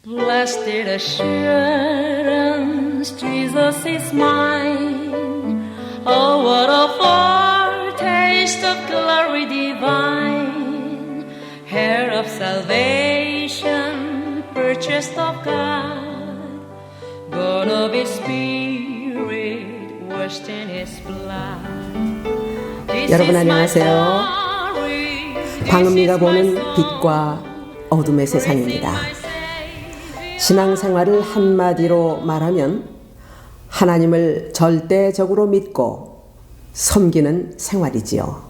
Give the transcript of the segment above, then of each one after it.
Blessed assurance, Jesus is mine. Oh, what a foretaste of glory divine, heir of salvation, purchased of God, born of His Spirit, washed in His blood. 여러분 안녕하세요. 방은미가 보는 빛과 어둠의 세상입니다. 신앙생활을 한마디로 말하면 하나님을 절대적으로 믿고 섬기는 생활이지요.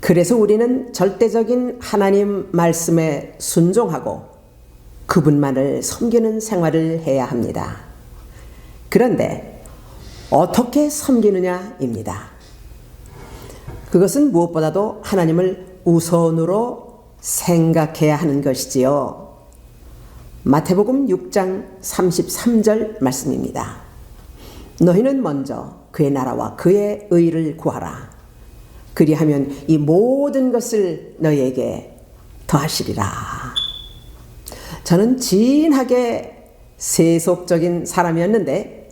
그래서 우리는 절대적인 하나님 말씀에 순종하고 그분만을 섬기는 생활을 해야 합니다. 그런데 어떻게 섬기느냐입니다. 그것은 무엇보다도 하나님을 우선으로 생각해야 하는 것이지요. 마태복음 6장 33절 말씀입니다. 너희는 먼저 그의 나라와 그의 의를 구하라. 그리하면 이 모든 것을 너희에게 더하시리라. 저는 진하게 세속적인 사람이었는데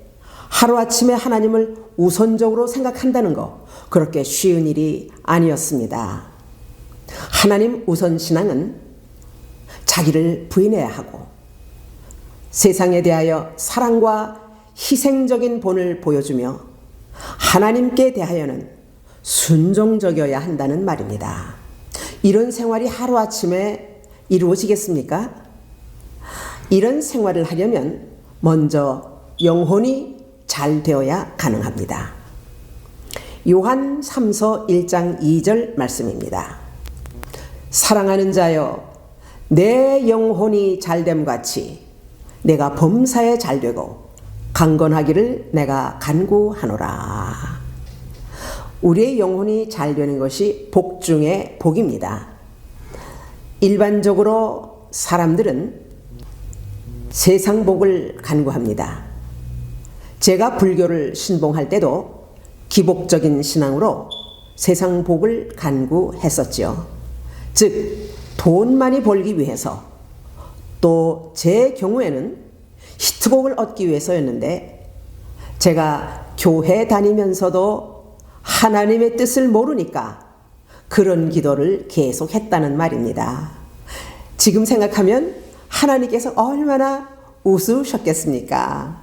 하루아침에 하나님을 우선적으로 생각한다는 거 그렇게 쉬운 일이 아니었습니다. 하나님 우선 신앙은 자기를 부인해야 하고 세상에 대하여 사랑과 희생적인 본을 보여주며 하나님께 대하여는 순종적이어야 한다는 말입니다. 이런 생활이 하루아침에 이루어지겠습니까? 이런 생활을 하려면 먼저 영혼이 잘 되어야 가능합니다. 요한 3서 1장 2절 말씀입니다. 사랑하는 자여, 내 영혼이 잘됨 같이 내가 범사에 잘되고 강건하기를 내가 간구하노라. 우리의 영혼이 잘되는 것이 복 중의 복입니다. 일반적으로 사람들은 세상 복을 간구합니다. 제가 불교를 신봉할 때도 기복적인 신앙으로 세상 복을 간구했었죠. 즉 돈 많이 벌기 위해서 또 제 경우에는 히트곡을 얻기 위해서였는데 제가 교회 다니면서도 하나님의 뜻을 모르니까 그런 기도를 계속했다는 말입니다. 지금 생각하면 하나님께서 얼마나 우스우셨겠습니까?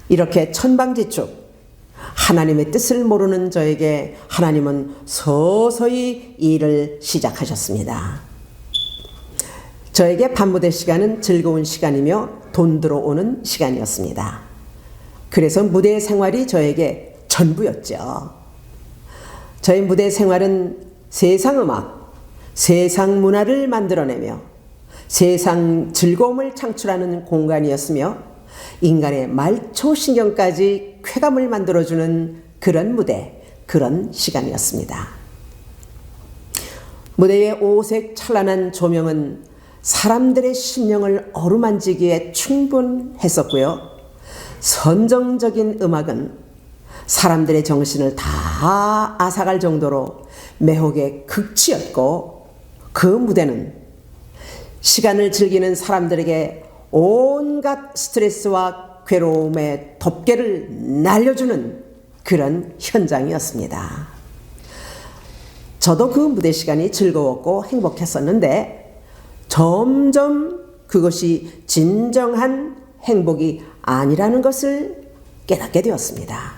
이렇게 천방지축 하나님의 뜻을 모르는 저에게 하나님은 서서히 일을 시작하셨습니다. 저에게 밤무대 시간은 즐거운 시간이며 돈 들어오는 시간이었습니다. 그래서 무대 생활이 저에게 전부였죠. 저의 무대 생활은 세상 음악, 세상 문화를 만들어내며 세상 즐거움을 창출하는 공간이었으며 인간의 말초신경까지 쾌감을 만들어주는 그런 무대, 그런 시간이었습니다. 무대의 오색 찬란한 조명은 사람들의 심령을 어루만지기에 충분했었고요. 선정적인 음악은 사람들의 정신을 다 앗아갈 정도로 매혹의 극치였고 그 무대는 시간을 즐기는 사람들에게 온갖 스트레스와 괴로움의 덮개를 날려주는 그런 현장이었습니다. 저도 그 무대 시간이 즐거웠고 행복했었는데 점점 그것이 진정한 행복이 아니라는 것을 깨닫게 되었습니다.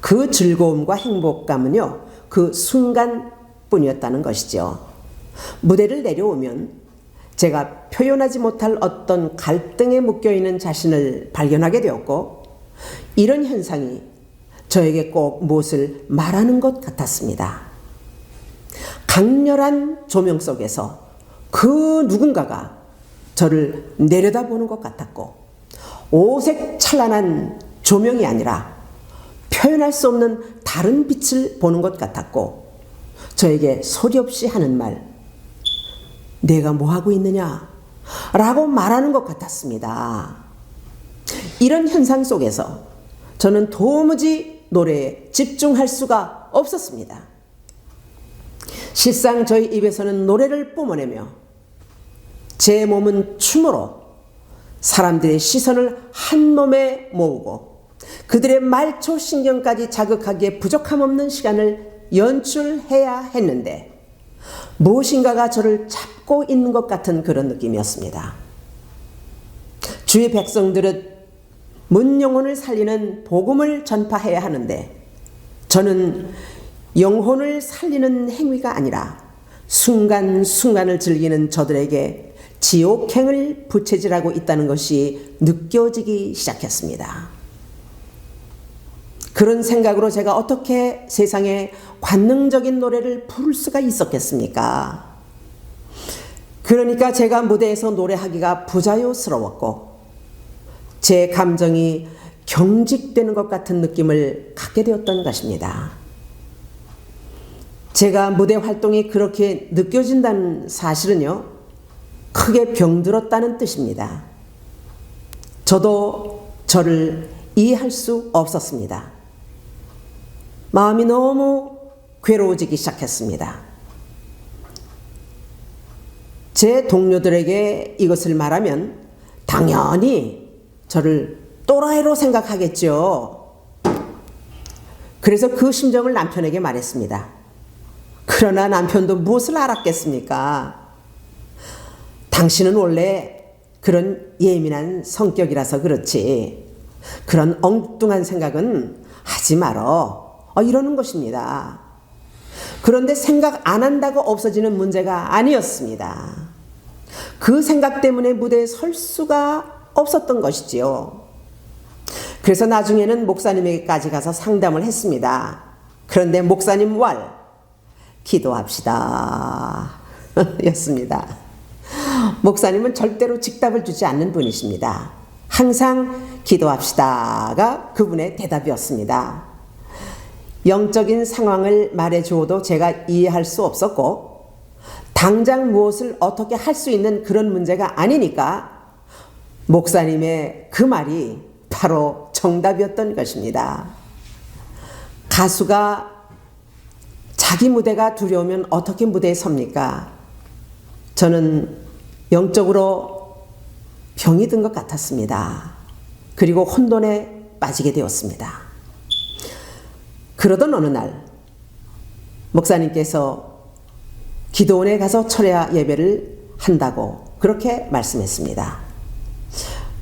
그 즐거움과 행복감은요, 그 순간뿐이었다는 것이죠. 무대를 내려오면 제가 표현하지 못할 어떤 갈등에 묶여있는 자신을 발견하게 되었고 이런 현상이 저에게 꼭 무엇을 말하는 것 같았습니다. 강렬한 조명 속에서 그 누군가가 저를 내려다보는 것 같았고 오색 찬란한 조명이 아니라 표현할 수 없는 다른 빛을 보는 것 같았고 저에게 소리 없이 하는 말, 내가 뭐 하고 있느냐? 라고 말하는 것 같았습니다. 이런 현상 속에서 저는 도무지 노래에 집중할 수가 없었습니다. 실상 저희 입에서는 노래를 뿜어내며 제 몸은 춤으로 사람들의 시선을 한 몸에 모으고 그들의 말초 신경까지 자극하기에 부족함 없는 시간을 연출해야 했는데 무엇인가가 저를 잡고 있는 것 같은 그런 느낌이었습니다. 주의 백성들은 문영혼을 살리는 복음을 전파해야 하는데 저는 영혼을 살리는 행위가 아니라 순간순간을 즐기는 저들에게 지옥행을 부채질하고 있다는 것이 느껴지기 시작했습니다. 그런 생각으로 제가 어떻게 세상에 관능적인 노래를 부를 수가 있었겠습니까? 그러니까 제가 무대에서 노래하기가 부자유스러웠고 제 감정이 경직되는 것 같은 느낌을 갖게 되었던 것입니다. 제가 무대 활동이 그렇게 느껴진다는 사실은요, 크게 병들었다는 뜻입니다. 저도 저를 이해할 수 없었습니다. 마음이 너무 괴로워지기 시작했습니다. 제 동료들에게 이것을 말하면 당연히 저를 또라이로 생각하겠죠. 그래서 그 심정을 남편에게 말했습니다. 그러나 남편도 무엇을 알았겠습니까? 당신은 원래 그런 예민한 성격이라서 그렇지 그런 엉뚱한 생각은 하지 말어 이러는 것입니다. 그런데 생각 안 한다고 없어지는 문제가 아니었습니다. 그 생각 때문에 무대에 설 수가 없었던 것이지요. 그래서 나중에는 목사님에게까지 가서 상담을 했습니다. 그런데 목사님 왈 기도합시다 였습니다. 목사님은 절대로 즉답을 주지 않는 분이십니다. 항상 기도합시다가 그분의 대답이었습니다. 영적인 상황을 말해주어도 제가 이해할 수 없었고 당장 무엇을 어떻게 할 수 있는 그런 문제가 아니니까 목사님의 그 말이 바로 정답이었던 것입니다. 가수가 자기 무대가 두려우면 어떻게 무대에 섭니까? 저는 영적으로 병이 든 것 같았습니다. 그리고 혼돈에 빠지게 되었습니다. 그러던 어느 날 목사님께서 기도원에 가서 철야 예배를 한다고 그렇게 말씀했습니다.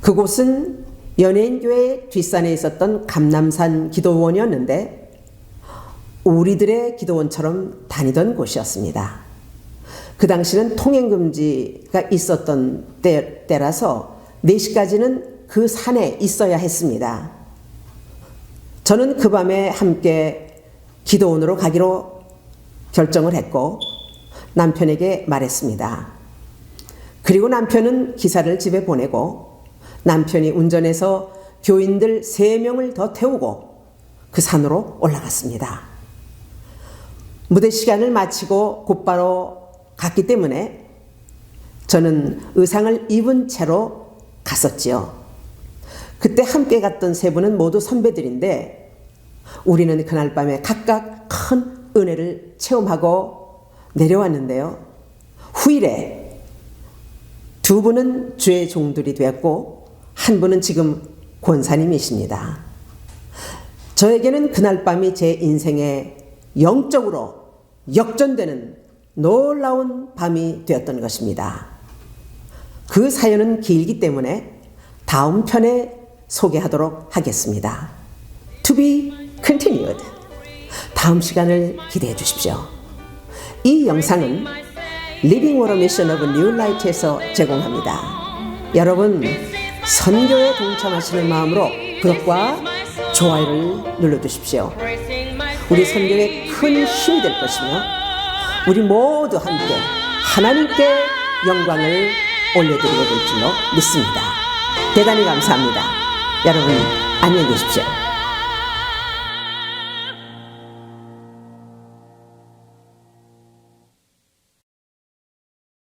그곳은 연예인교회 뒷산에 있었던 감남산 기도원이었는데 우리들의 기도원처럼 다니던 곳이었습니다. 그 당시는 통행금지가 있었던 때라서 4시까지는 그 산에 있어야 했습니다. 저는 그 밤에 함께 기도원으로 가기로 결정을 했고 남편에게 말했습니다. 그리고 남편은 기사를 집에 보내고 남편이 운전해서 교인들 3명을 더 태우고 그 산으로 올라갔습니다. 무대 시간을 마치고 곧바로 갔기 때문에 저는 의상을 입은 채로 갔었지요. 그때 함께 갔던 3분은 모두 선배들인데 우리는 그날 밤에 각각 큰 은혜를 체험하고 내려왔는데요. 후일에 2분은 주의 종들이 되었고 1분은 지금 권사님이십니다. 저에게는 그날 밤이 제 인생의 영적으로 역전되는 놀라운 밤이 되었던 것입니다. 그 사연은 길기 때문에 다음 편에 소개하도록 하겠습니다. To be continued. 다음 시간을 기대해 주십시오. 이 영상은 Living Water Mission of New Light에서 제공합니다. 여러분 선교에 동참하시는 마음으로 구독과 좋아요를 눌러주십시오. 우리 선교에 큰 힘이 될 것이며 우리 모두 함께 하나님께 영광을 올려드리게 될 줄로 믿습니다. 대단히 감사합니다. 여러분 안녕히 계십시오.